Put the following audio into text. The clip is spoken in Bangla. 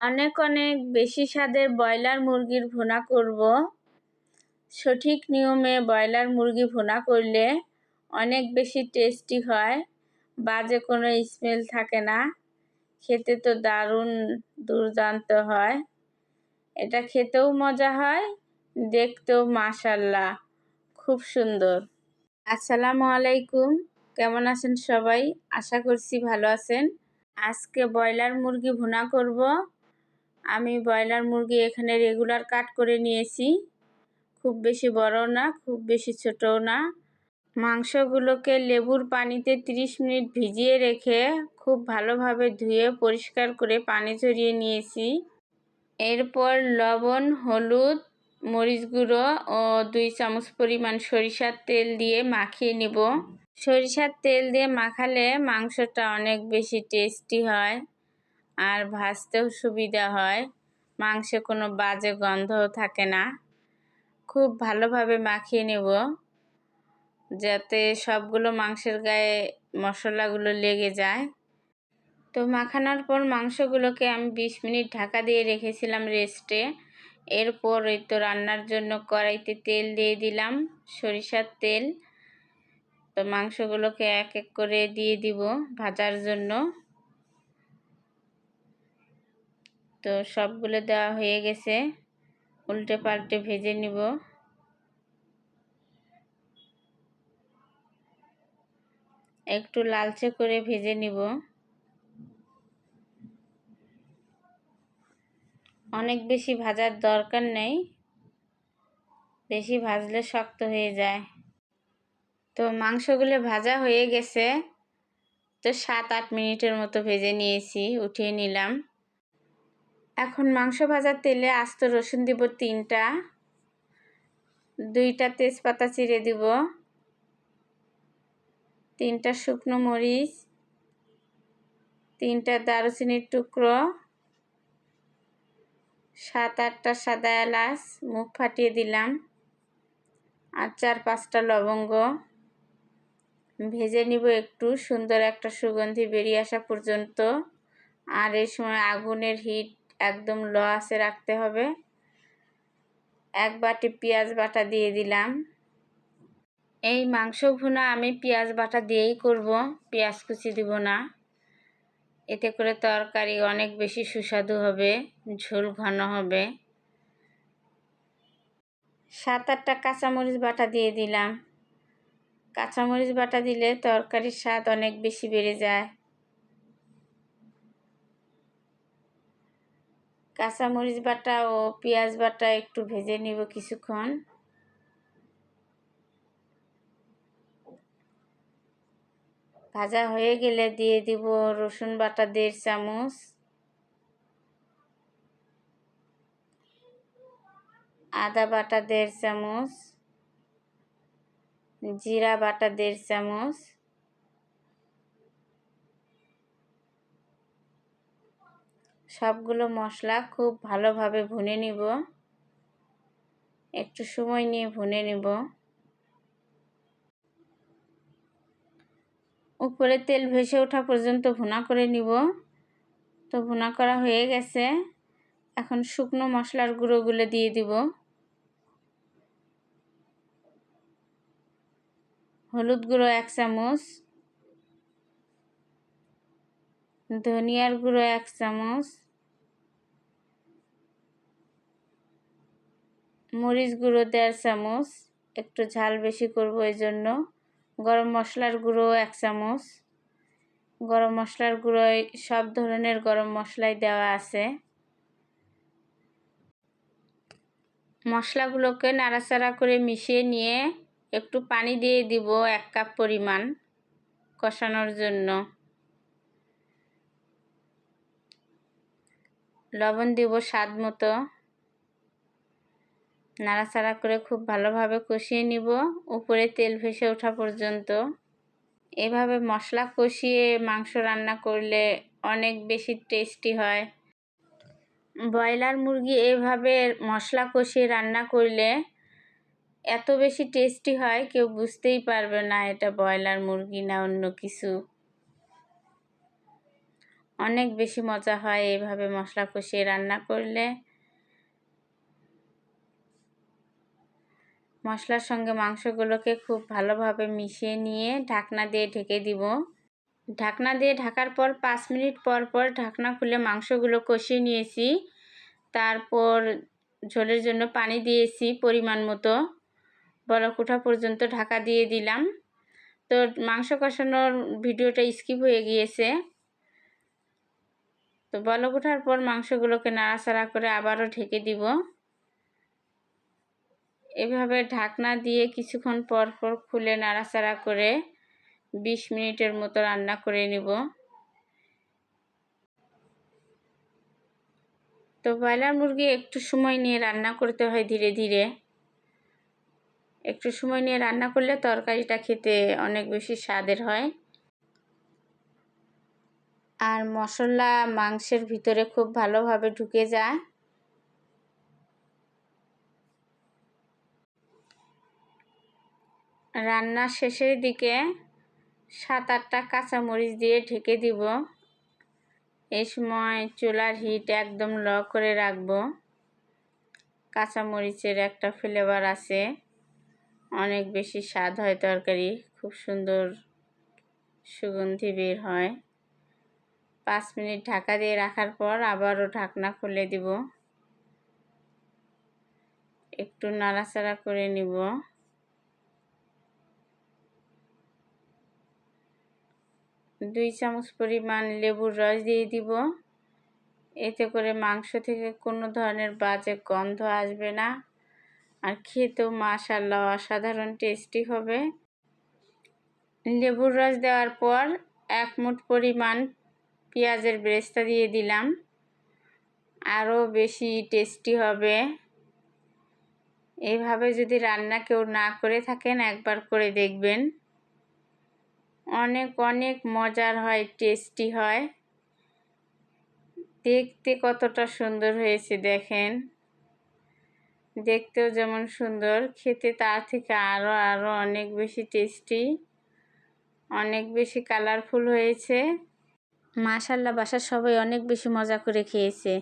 অনেক অনেক বেশি স্বাদের ব্রয়লার মুরগির ভুনা করব। সঠিক নিয়মে ব্রয়লার মুরগি ভুনা করলে অনেক বেশি টেস্টি হয়, বাজে কোনো স্মেল থাকে না, খেতে তো দারুণ দুর্দান্ত হয়। এটা খেতেও মজা হয়, দেখতেও মাশাআল্লাহ খুব সুন্দর। আসসালামু আলাইকুম, কেমন আছেন সবাই? আশা করছি ভালো আছেন। আজকে ব্রয়লার মুরগি ভুনা করব। আমি ব্রয়লার মুরগি এখানে রেগুলার কাট করে নিয়েছি, খুব বেশি বড় না, খুব বেশি ছোটও না। মাংসগুলোকে লেবুর পানিতে 30 মিনিট ভিজিয়ে রেখে খুব ভালোভাবে ধুয়ে পরিষ্কার করে পানি ঝরিয়ে নিয়েছি। এরপর লবণ, হলুদ, মরিচ গুঁড়ো ও 2 চামচ পরিমাণ সরিষার তেল দিয়ে মাখিয়ে নিব। সরিষার তেল দিয়ে মাখালে মাংসটা অনেক বেশি টেস্টি হয় আর ভাজতেও সুবিধা হয়, মাংসে কোনো বাজে গন্ধও থাকে না। খুব ভালোভাবে মাখিয়ে নেব যাতে সবগুলো মাংসের গায়ে মশলাগুলো লেগে যায়। তো মাখানোর পর মাংসগুলোকে আমি 20 মিনিট ঢাকা দিয়ে রেখেছিলাম রেস্টে। এরপর এই তো রান্নার জন্য কড়াইতে তেল দিয়ে দিলাম, সরিষার তেল। তো মাংসগুলোকে এক এক করে দিয়ে দিব ভাজার জন্য। তো সবগুলো দেওয়া হয়ে গেছে, উল্টে পাল্টে ভেজে নিব। একটু লালচে করে ভেজে নিব। অনেক বেশি ভাজার দরকার নেই, বেশি ভাজলে শক্ত হয়ে যায়। তো মাংসগুলো ভাজা হয়ে গেছে, তো 7-8 মিনিটের মতো ভেজে নিয়েছি, উঠিয়ে নিলাম। এখন মাংস ভাজার তেলে আস্ত রসুন দিব 3টা, 2টা তেজপাতা চিড়ে দিব, 3টা শুকনো মরিচ, 3টা দারুচিনির টুকরো, 7-8টা সাদা এলাচ মুখ ফাটিয়ে দিলাম, আর 4-5টা লবঙ্গ। ভেজে নিব একটু সুন্দর একটা সুগন্ধি বেরিয়ে আসা পর্যন্ত। আর এই সময় আগুনের হিট একদম লো আঁচে রাখতে হবে। 1 বাটি পেঁয়াজ বাটা দিয়ে দিলাম। এই মাংস ভুনা আমি পেঁয়াজ বাটা দিয়েই করব, পেঁয়াজ কুচি দিব না। এতে করে তরকারি অনেক বেশি সুস্বাদু হবে, ঝোল ঘন হবে। 7-8টা কাঁচামরিচ বাটা দিয়ে দিলাম। কাঁচামরিচ বাটা দিলে তরকারির স্বাদ অনেক বেশি বেড়ে যায়। কাঁচামরিচ বাটা ও পেঁয়াজ বাটা একটু ভেজে নিব কিছুক্ষণ। ভাজা হয়ে গেলে দিয়ে দিব রসুন বাটা 1.5 চামচ, আদা বাটা 1.5 চামচ, জিরা বাটা 1.5 চামচ, সবগুলো মশলা খুব ভালোভাবে ভুনে নিব। একটু সময় নিয়ে ভুনে নিব। উপরে তেল ভেসে ওঠা পর্যন্ত ভুনা করে নিব। তো ভুনা করা হয়ে গেছে, এখন শুকনো মশলার গুঁড়োগুলো দিয়ে দিব। হলুদ গুঁড়ো 1 চামচ, ধনিয়ার গুঁড়ো 1 চামচ, মরিচ গুঁড়ো 1.5 চামচ, একটু ঝাল বেশি করব এই জন্য। গরম মশলার গুঁড়ো 1 চামচ। গরম মশলার গুঁড়োয় সব ধরনের গরম মশলাই দেওয়া আছে। মশলাগুলোকে নাড়াচাড়া করে মিশিয়ে নিয়ে একটু পানি দিয়ে দিব 1 কাপ পরিমাণ কষানোর জন্য। লবণ দিব স্বাদ মতো। নাড়াচাড়া করে খুব ভালোভাবে কষিয়ে নিব উপরে তেল ভেসে ওঠা পর্যন্ত। এভাবে মশলা কষিয়ে মাংস রান্না করলে অনেক বেশি টেস্টি হয়। ব্রয়লার মুরগি এভাবে মশলা কষিয়ে রান্না করলে এত বেশি টেস্টি হয়, কেউ বুঝতেই পারবে না এটা ব্রয়লার মুরগি না অন্য কিছু। অনেক বেশি মজা হয় এইভাবে মশলা কষিয়ে রান্না করলে। মশলার সঙ্গে মাংসগুলোকে খুব ভালোভাবে মিশিয়ে নিয়ে ঢাকনা দিয়ে ঢেকে দিব। ঢাকনা দিয়ে ঢাকার পর 5 মিনিট পর পর ঢাকনা খুলে মাংসগুলো কষিয়ে নিয়েছি। তারপর ঝোলের জন্য পানি দিয়েছি পরিমাণ মতো। বলক ওঠা পর্যন্ত ঢাকা দিয়ে দিলাম। তো মাংস কষানোর ভিডিওটা স্কিপ হয়ে গিয়েছে। তো বলক ওঠার পর মাংসগুলোকে নাড়াচাড়া করে আবারও ঢেকে দিব। এভাবে ঢাকনা দিয়ে কিছুক্ষণ পর পর খুলে নাড়াচাড়া করে 20 মিনিটের মতো রান্না করে নিব। তো ব্রয়লার মুরগি একটু সময় নিয়ে রান্না করতে হয় ধীরে ধীরে। একটু সময় নিয়ে রান্না করলে তরকারিটা খেতে অনেক বেশি স্বাদের হয়। আর মশলা মাংসের ভিতরে খুব ভালোভাবে ঢুকে যায়। রান্নার শেষের দিকে 7-8টা কাঁচামরিচ দিয়ে ঢেকে দিব। এই সময় চুলার হিট একদম লো করে রাখবো। কাঁচামরিচের একটা ফ্লেভার আছে, অনেক বেশি স্বাদ হয় তরকারি, খুব সুন্দর সুগন্ধি বের হয়। 5 মিনিট ঢাকা দিয়ে রাখার পর আবারও ঢাকনা খুলে দিব। একটু নাড়াচাড়া করে নিব। দুই চামচ পরিমাণ লেবুর রস দিয়ে দিব। এতে করে মাংস থেকে কোনো ধরনের বাজে গন্ধ আসবে না, আর খেতেও মাশাআল্লাহ অসাধারণ টেস্টি হবে। লেবুর রস দেওয়ার পর 1 মুঠ পরিমাণ পেঁয়াজের বেরেস্তা দিয়ে দিলাম, আরও বেশি টেস্টি হবে। এইভাবে যদি রান্না কেউ না করে থাকেন একবার করে দেখবেন, অনেক অনেক মজার হয়, টেস্টি হয়। দেখতে কতটা সুন্দর হয়েছে দেখেন, দেখতেও যেমন সুন্দর, খেতে তার থেকে আরও অনেক বেশি টেস্টি, অনেক বেশি কালারফুল হয়েছে। মাশাআল্লাহ বাসার সবাই অনেক বেশি মজা করে খেয়েছে।